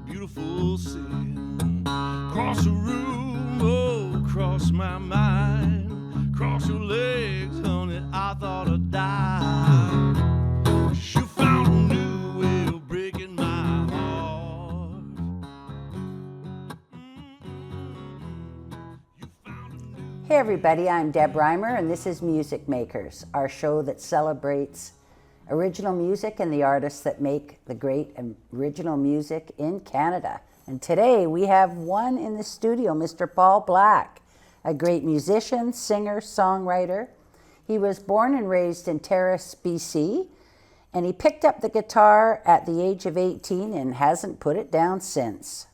beautiful sin. Cross the room, oh, cross my mind. Cross your legs, honey, I thought I'd die. You found a new way of breaking my heart. Hey everybody, I'm Deb Reimer and this is Music Makers, our show that celebrates original music and the artists that make the great original music in Canada. And today we have one in the studio, Mr. Paul Black, a great musician, singer, songwriter. He was born and raised in Terrace, BC, and he picked up the guitar at the age of 18 and hasn't put it down since.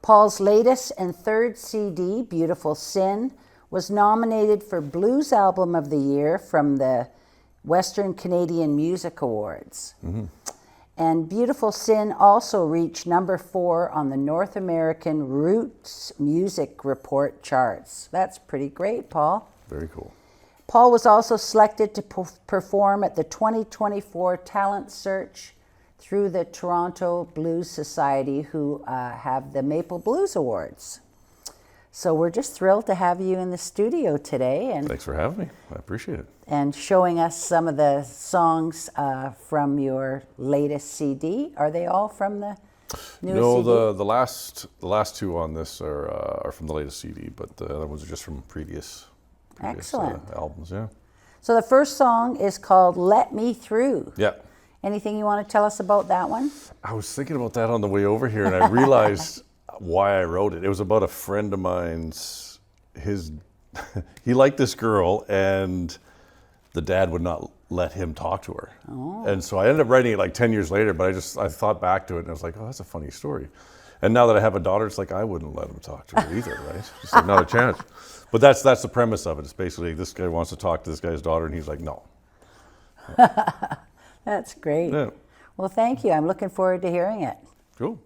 Paul's latest and third CD, Beautiful Sin, was nominated for Blues Album of the Year from the Western Canadian Music Awards. Mm-hmm. And Beautiful Sin also reached number 4 on the North American Roots Music Report charts. That's pretty great, Paul. Very cool. Paul was also selected to perform at the 2024 Talent Search through the Toronto Blues Society, who have the Maple Blues Awards. So we're just thrilled to have you in the studio today. And thanks for having me. I appreciate it. And showing us some of the songs from your latest CD. Are they all from the new CD? No, the last two on this are from the latest CD, but the other ones are just from previous albums. Yeah. So the first song is called "Let Me Through." Yeah. Anything you want to tell us about that one? I was thinking about that on the way over here, and I realized why I wrote it. It was about a friend of mine's. He liked this girl, and the dad would not let him talk to her. Oh. And so I ended up writing it like 10 years later, but I thought back to it, and I was like, oh, that's a funny story. And now that I have a daughter, it's like, I wouldn't let him talk to her either, right? It's like, not a chance. But that's the premise of it. It's basically this guy wants to talk to this guy's daughter, and he's like, no. That's great. Yeah. Well, thank you. I'm looking forward to hearing it. Cool.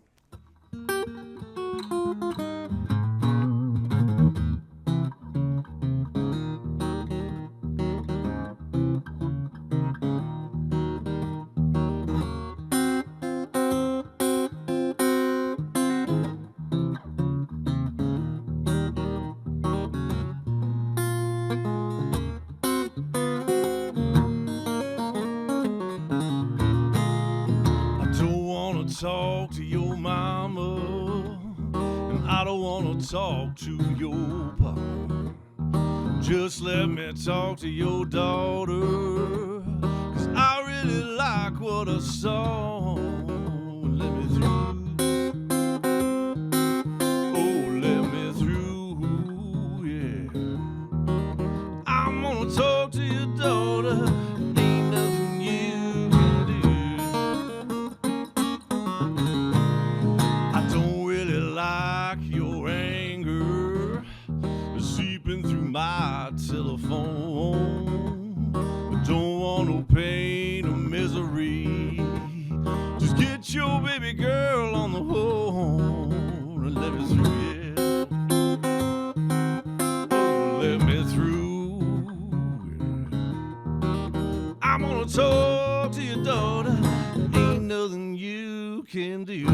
Talk to your mama, and I don't want to talk to your papa. Just let me talk to your daughter, 'cause I really like what I saw. Let me through, oh, let me through, yeah. I'm gonna talk to your daughter. My telephone, I don't want no pain or misery. Just get your baby girl on the phone and let me through, yeah. Oh, let me through, yeah. I'm gonna talk to your daughter, ain't nothing you can do.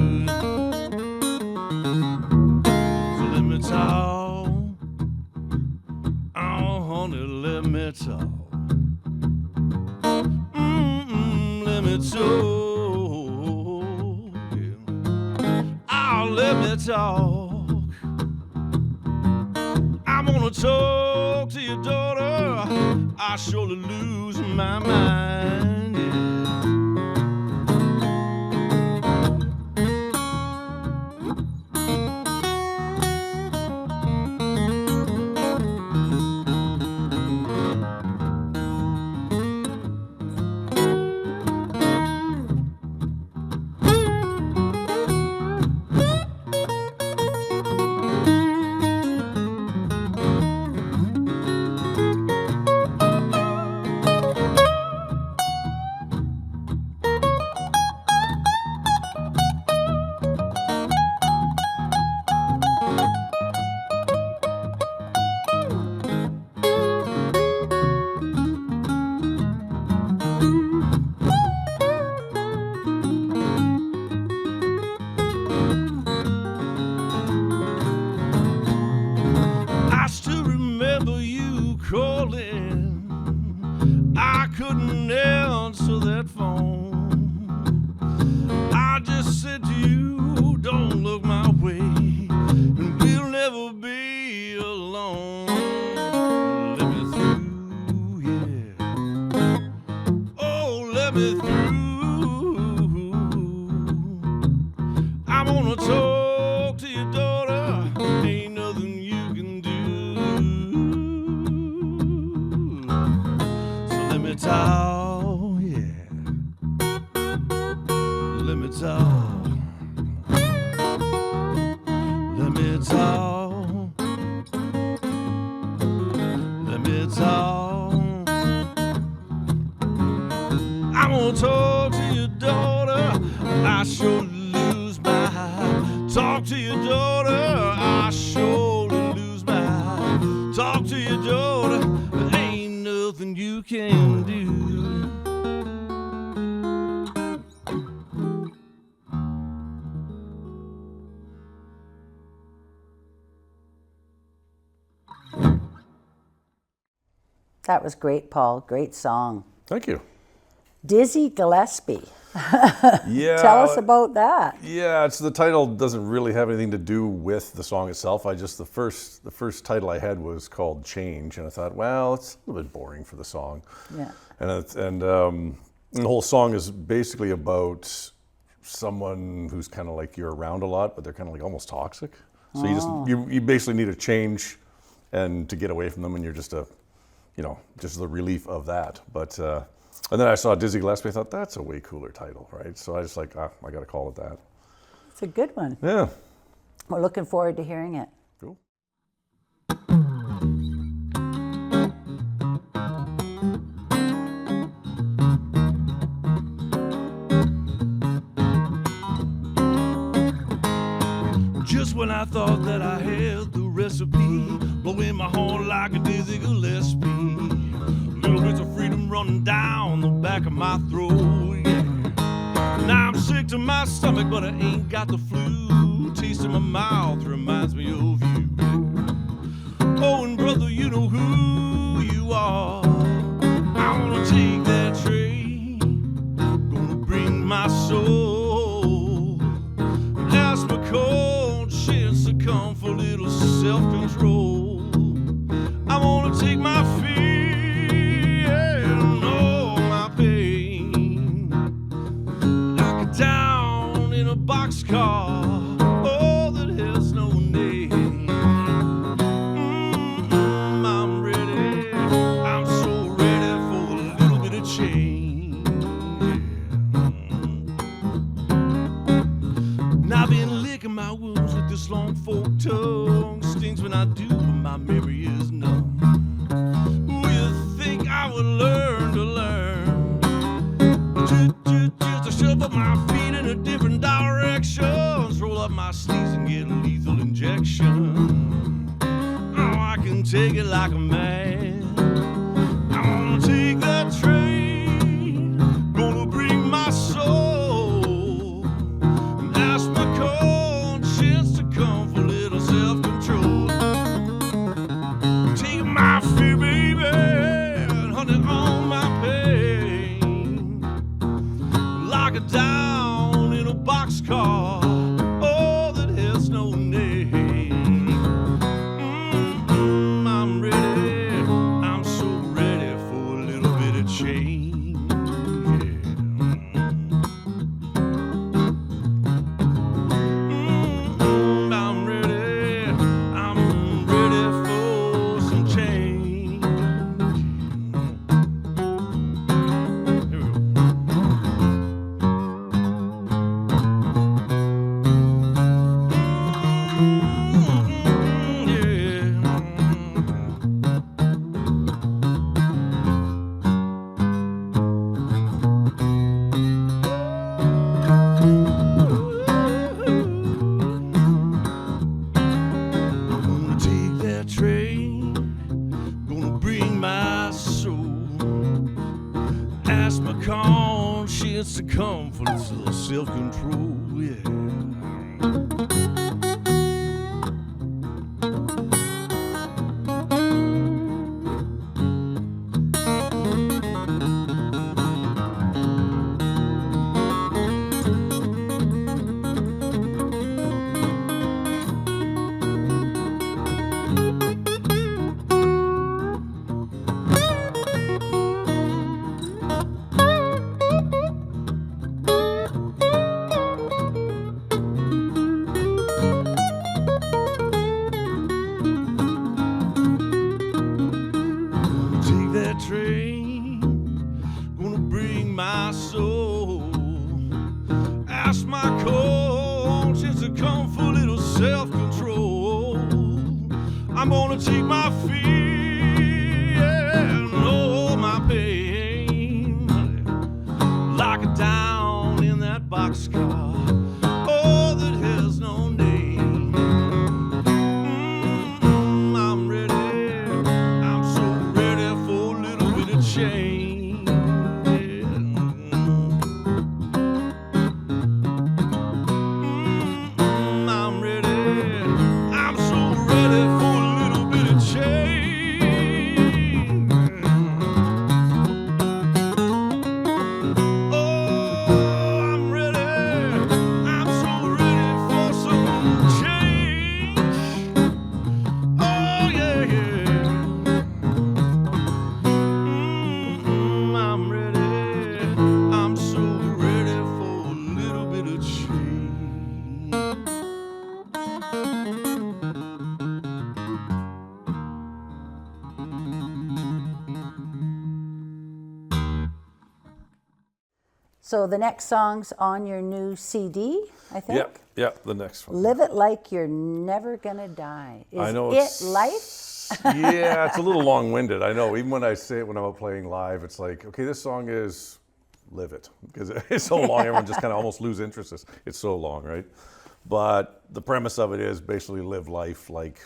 So let me talk. Let me talk. Let me talk. Yeah. Oh, let me talk. I'm gonna talk to your daughter. I surely lose my mind. Yeah. when I couldn't answer that phone. I just said to you, don't look my way, and we'll never be alone. Let me through, yeah. Oh, let me through. I wanna talk to your daughter. Ain't nothing you can do. So let me talk, yeah. Let me talk. Let me talk. Let me talk. I wanna talk to your daughter. I sure lose my talk to your daughter. I surely lose my talk to your daughter. There ain't nothing you can do. That was great, Paul. Great song. Thank you. Dizzy Gillespie. Yeah. Tell us about that. Yeah, it's the title doesn't really have anything to do with the song itself. I just the first title I had was called Change, and I thought, well, it's a little bit boring for the song. Yeah. And the whole song is basically about someone who's kind of like you're around a lot, but they're kind of like almost toxic. So you basically need a change, and to get away from them, and you're just just the relief of that. But and then I saw Dizzy Gillespie. I thought that's a way cooler title, right? So I was like, I got to call it that. It's a good one. Yeah. We're looking forward to hearing it. Cool. Just when I thought that I had the recipe, blowing my horn like a Dizzy Gillespie. Little bits of freedom running down the back of my throat, yeah. Now I'm sick to my stomach, but I ain't got the flu. Taste in my mouth reminds me of you. Oh, and brother, you know who you are. I wanna take that train, gonna bring my soul. Ask my conscience to come for a little self-control. I wanna take my fear and all my pain, lock it down in a boxcar, oh, that has no name. I'm ready, I'm so ready for a little bit of change. And I've been licking my wounds with this long forked tongue. Stings when I do, but my memory is numb. Who you think I would learn to learn? Just to shove up my feet in a different direction, roll up my sleeves and get a lethal injection. Oh, I can take it like a man. I wanna take that train, gonna bring my soul, and ask my conscience to come for a little self-control. Take my fear, baby, and honey on my pain, lock it down in a boxcar, oh, that has no name. I'm ready, I'm so ready for a little bit of change. I'm ready for some change. Here we go. Gonna take that train, gonna bring my soul, ask my conscience to come for this little self-control, yeah. soul. Ask my conscience to come for a little self-control. I'm gonna take my fear and all my pain, lock it down in that boxcar, oh, that has no name. I'm ready, I'm so ready for a little bit of change. I'm ready, I'm so ready for a little bit of change. Oh, I'm ready, I'm so ready for some change. Oh, yeah, yeah. I'm ready, I'm so ready for a little bit of change. So the next song's on your new CD, I think. Yep, the next one. Live It Like You're Never Gonna Die. Is I know it life? Yeah, it's a little long-winded. I know. Even when I say it when I'm out playing live, it's like, okay, this song is live it, because it's so long. Everyone just kind of almost lose interest. It's so long, right? But the premise of it is basically live life like,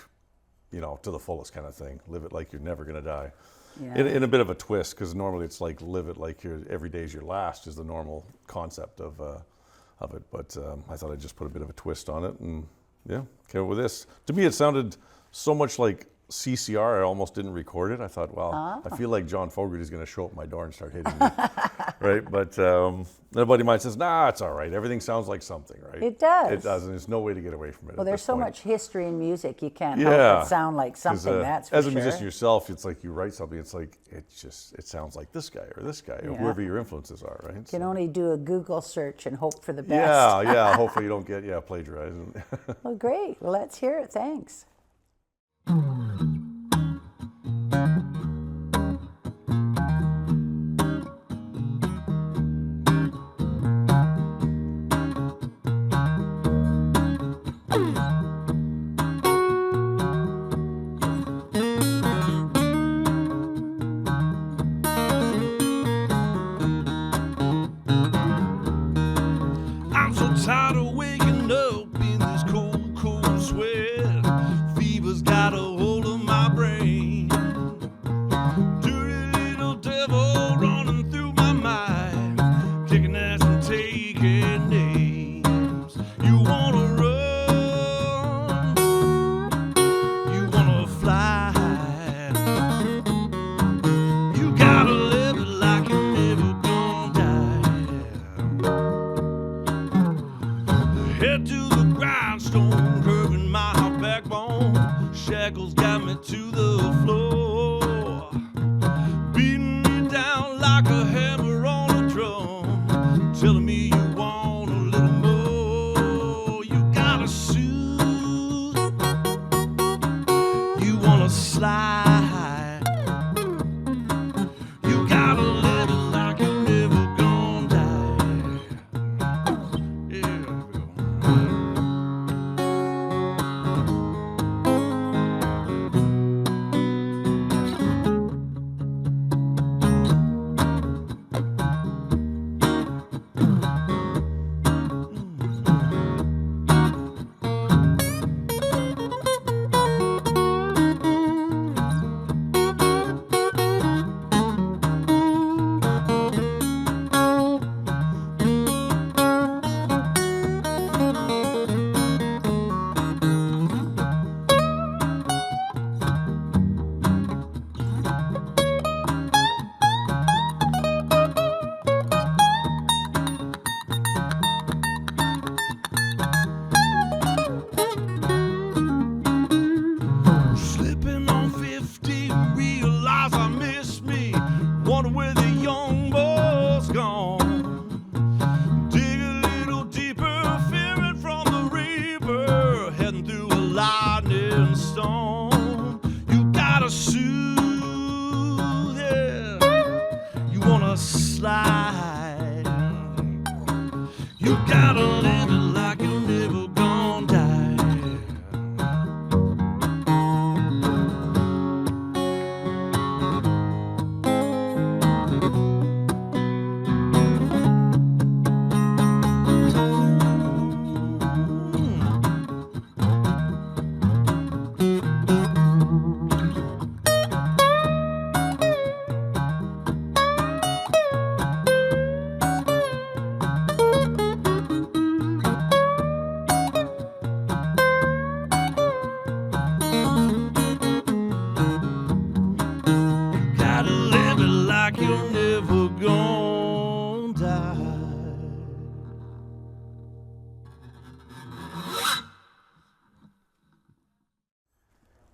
you know, to the fullest kind of thing. Live it like you're never gonna die. Yeah. In a bit of a twist, because normally it's like live it like your every day's your last is the normal concept of it. But I thought I'd just put a bit of a twist on it, and yeah, came up with this. To me, it sounded so much like CCR. I almost didn't record it. I thought, well, I feel like John Fogerty's going to show up at my door and start hitting me, right? But then a buddy of mine says, nah, it's all right. Everything sounds like something, right? It does. It does, and there's no way to get away from it. Well, at there's this so point. much history in music, you can't help but sound like 'Cause, something, that's for as a sure. musician yourself, it's like you write something, it's like, it sounds like this guy or this guy, or Yeah. whoever your influences are, right? You can only do a Google search and hope for the best. Yeah, hopefully you don't get, plagiarized. Well, great. Well, let's hear it. Thanks. I'm so tired of waking up in this cold, cold sweat. Fever's got a hold of my Gotta live it like you're never gonna die. Gotta live it like you're never gonna die.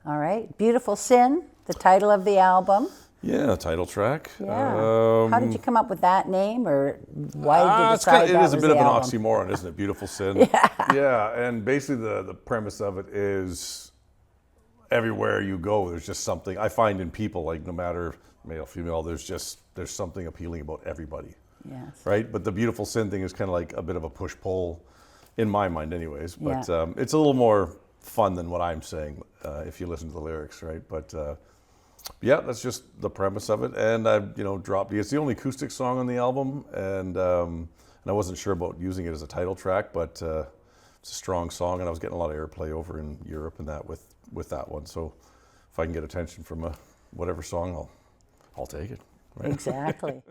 All right, Beautiful Sin, the title of the album. Yeah, title track. Yeah. How did you come up with that name, or why did you decide It that is a was bit the of an album? oxymoron, isn't it? Beautiful Sin. Yeah, and basically the premise of it is everywhere you go, there's just something. I find in people, like no matter male, female, there's something appealing about everybody. Yes. Right? But the Beautiful Sin thing is kind of like a bit of a push-pull, in my mind anyways. But Yeah. it's a little more fun than what I'm saying if you listen to the lyrics, right? But yeah, that's just the premise of it. And I, dropped it. It's the only acoustic song on the album, and I wasn't sure about using it as a title track, but it's a strong song, and I was getting a lot of airplay over in Europe and that with that one. So if I can get attention from whatever song, I'll take it. Right? Exactly.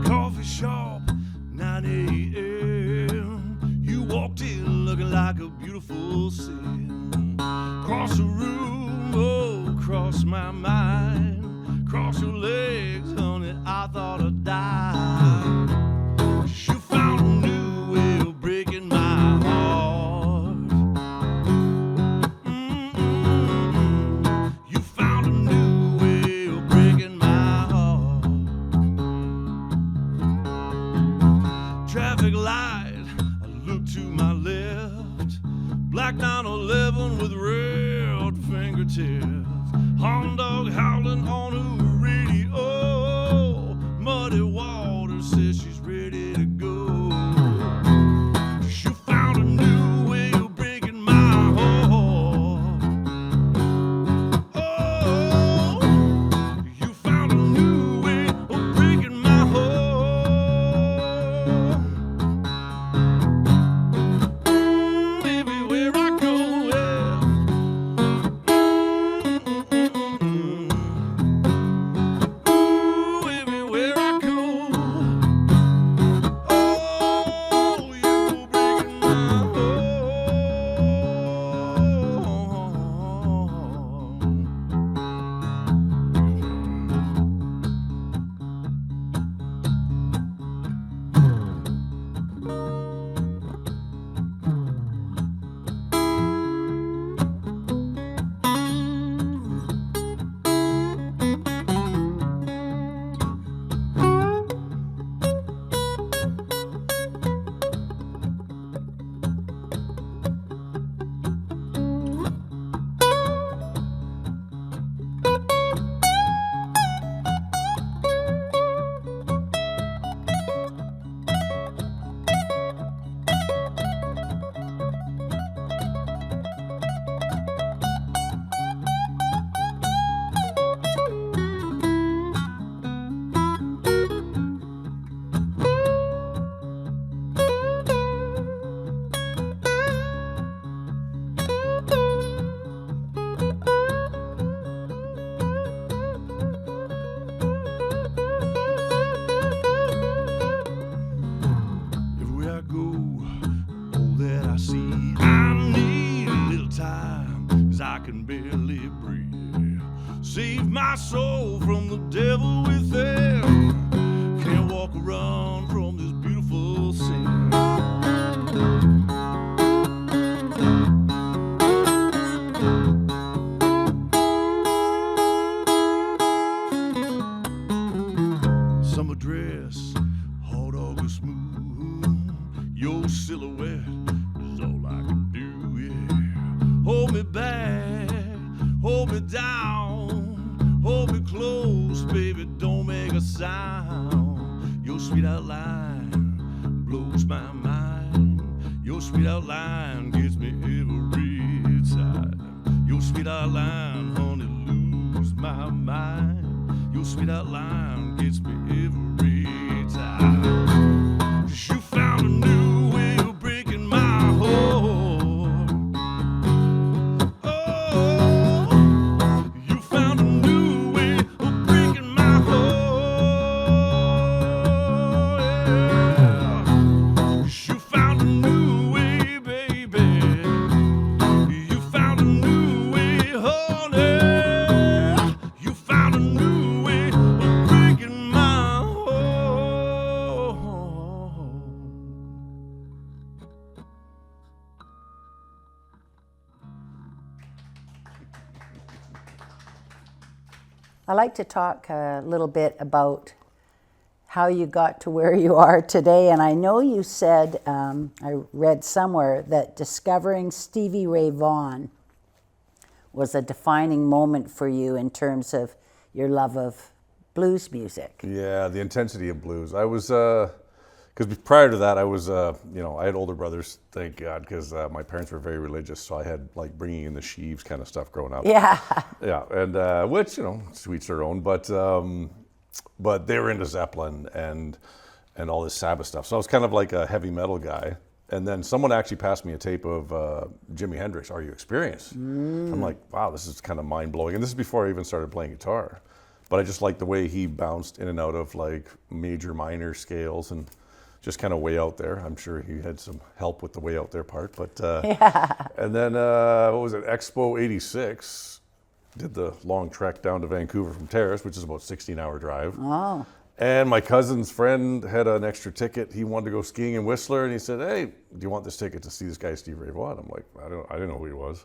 Coffee shop, 9 a.m. You walked in looking like a beautiful sin. Cross the room, oh, cross my mind. Cross your legs, honey, I thought I'd die. 'Cause you found a new way of breaking my heart. You found a new way of breaking my heart. Traffic light, I look to my left. Black 911 with red fingertips. Hound dog howling on a radio. Muddy water says she's ready to go. You found a new way of breaking my heart. Oh, you found a new way of breaking my heart. Everywhere I go, yeah. Ooh, everywhere I go. Oh, you're breaking my Everywhere I go, all that I see, I need a little time, 'cause I can barely breathe. Save my soul from the devil within. Can't walk around from this beautiful sin. summer dress, hot August moon. Your silhouette is all I can do, yeah. Hold me back, hold me down, hold me close, baby, don't make a sound. Your sweet outline blows my mind. Your sweet outline gets me every time. Your sweet outline, honey, lose my mind. Your sweet outline gets me every time. You found a new way of breaking my heart. Oh, you found a new way of breaking my heart. Yeah. You found a new way, baby. You found a new way, honey. You found a new way of breaking my heart. I like to talk a little bit about how you got to where you are today. And I know you said, I read somewhere, that discovering Stevie Ray Vaughan was a defining moment for you in terms of your love of blues music. Yeah, the intensity of blues. I was, because prior to that, I was, I had older brothers, thank God, because my parents were very religious, so I had like bringing in the sheaves kind of stuff growing up. Yeah. Yeah, and which, to each their own, but they were into Zeppelin and all this Sabbath stuff. So I was kind of like a heavy metal guy. And then someone actually passed me a tape of Jimi Hendrix, Are You Experienced? I'm like, wow, this is kind of mind-blowing. And this is before I even started playing guitar. But I just liked the way he bounced in and out of like major, minor scales and just kind of way out there. I'm sure he had some help with the way out there part. But and then, what was it, Expo 86, did the long trek down to Vancouver from Terrace, which is about a 16-hour drive. Oh. And my cousin's friend had an extra ticket. He wanted to go skiing in Whistler, and he said, "Hey, do you want this ticket to see this guy, Steve Ray Vaughan?" I'm like, I didn't know who he was.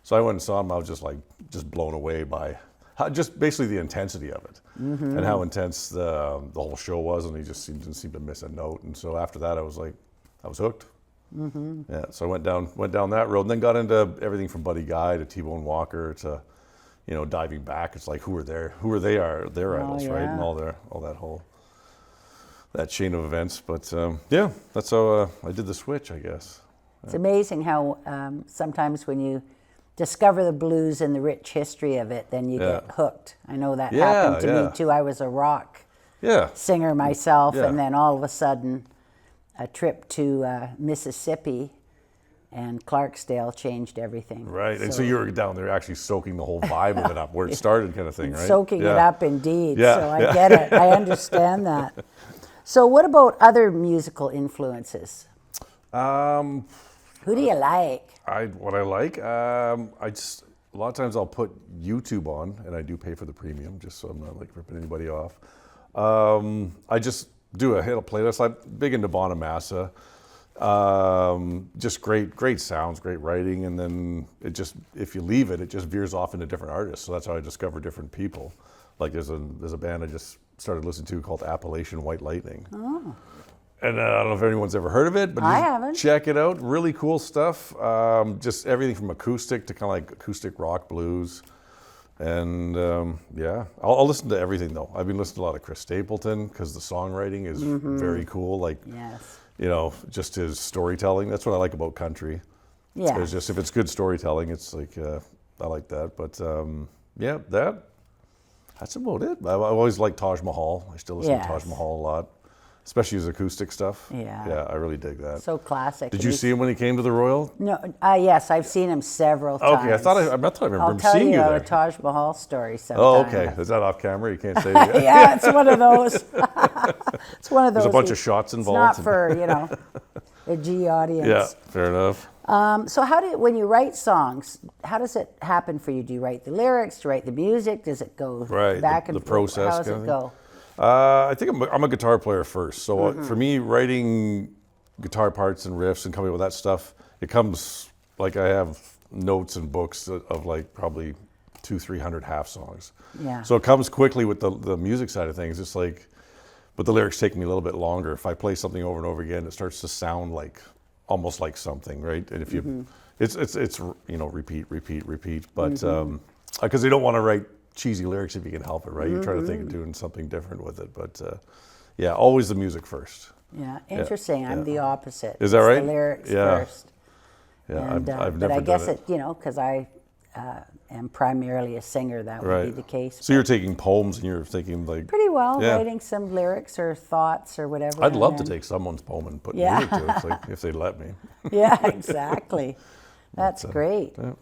So I went and saw him. I was just blown away by just basically the intensity of it, and how intense the whole show was. And he just didn't seem to miss a note. And so after that, I was hooked. Yeah. So I went down that road, and then got into everything from Buddy Guy to T-Bone Walker to, diving back. It's like who are their idols, right? And all that chain of events. But yeah, that's how I did the switch, I guess. It's amazing how sometimes when you discover the blues and the rich history of it, then you get hooked. I know that happened to me too. I was a rock singer myself, and then all of a sudden, a trip to Mississippi and Clarksdale changed everything. Right, and so you were down there actually soaking the whole vibe of it up, where it started kind of thing, right? Soaking it up, indeed. Yeah, so I get it. I understand that. So what about other musical influences? Who do you like? What I like, a lot of times I'll put YouTube on, and I do pay for the premium, just so I'm not like ripping anybody off. I just do hit a playlist. I'm big into Bonamassa. Just great sounds, great writing, and then if you leave it just veers off into different artists. So that's how I discover different people. Like there's a band I just started listening to called Appalachian White Lightning. Oh. And I don't know if anyone's ever heard of it, but I haven't. Check it out. Really cool stuff. Just everything from acoustic to kind of like acoustic rock blues. And I'll listen to everything though. I've been listening to a lot of Chris Stapleton because the songwriting is very cool. Like, just his storytelling. That's what I like about country. Yeah. It's just if it's good storytelling, it's like I like that. But that's about it. I've always liked Taj Mahal. I still listen to Taj Mahal a lot, especially his acoustic stuff. Yeah, I really dig that. So classic. Did you see him when he came to the Royal? No, yes, I've seen him several times. Okay, I thought I remember seeing you there. I'll tell you a Taj Mahal story sometime. Oh, okay. Is that off camera? You can't say it. Yeah, it's one of those. It's one of those. There's a bunch of shots involved. It's not for, a G audience. Yeah, fair enough. So when you write songs, how does it happen for you? Do you write the lyrics? Do you write the music? Does it go back and forth? The process. How does it go? I think I'm a guitar player first. So for me, writing guitar parts and riffs and coming up with that stuff, it comes like I have notes and books of like probably 200-300 half songs. Yeah. So it comes quickly with the music side of things. It's like but the lyrics take me a little bit longer. If I play something over and over again, it starts to sound like almost like something, right? And if you, it's you know, repeat, but because they don't want to write cheesy lyrics if you can help it, right? You try to think of doing something different with it, but yeah, always the music first. Yeah, interesting. I'm the opposite. Is that It's right? The lyrics Yeah. first. Yeah, And, I've but never I guess done it. you know, because I am primarily a singer, that would be Right. the case. So you're taking poems and you're thinking like, Pretty well, Yeah. writing some lyrics or thoughts or whatever. I'd and love to then- take someone's poem and put Yeah. music to it, like, if they let me. Yeah, exactly. That's great. Yeah.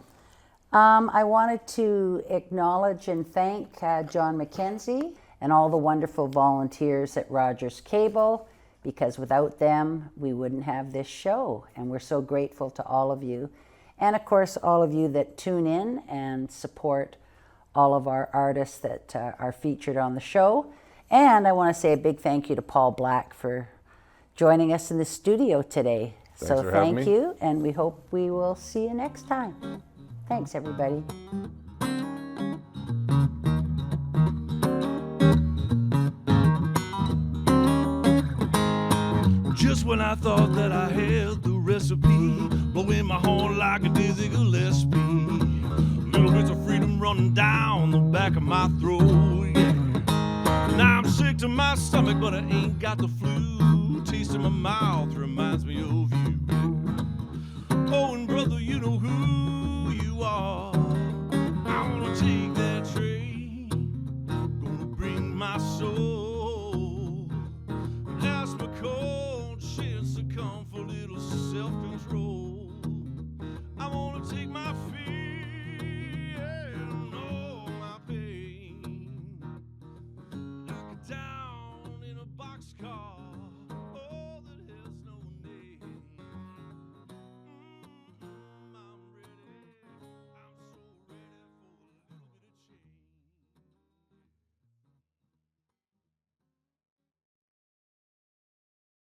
I wanted to acknowledge and thank John McKenzie and all the wonderful volunteers at Rogers Cable, because without them, we wouldn't have this show. And we're so grateful to all of you. And of course, all of you that tune in and support all of our artists that are featured on the show. And I want to say a big thank you to Paul Black for joining us in the studio today. Thanks for having thank me. you, and we hope we will see you next time. Thanks, everybody. Just when I thought that I had the recipe, blowing my horn like a Dizzy Gillespie. Little bits of freedom running down the back of my throat, yeah. Now I'm sick to my stomach, but I ain't got the flu. Taste in my mouth reminds me of you. Oh, and brother, you know who you are. I wanna take that train, gonna bring my soul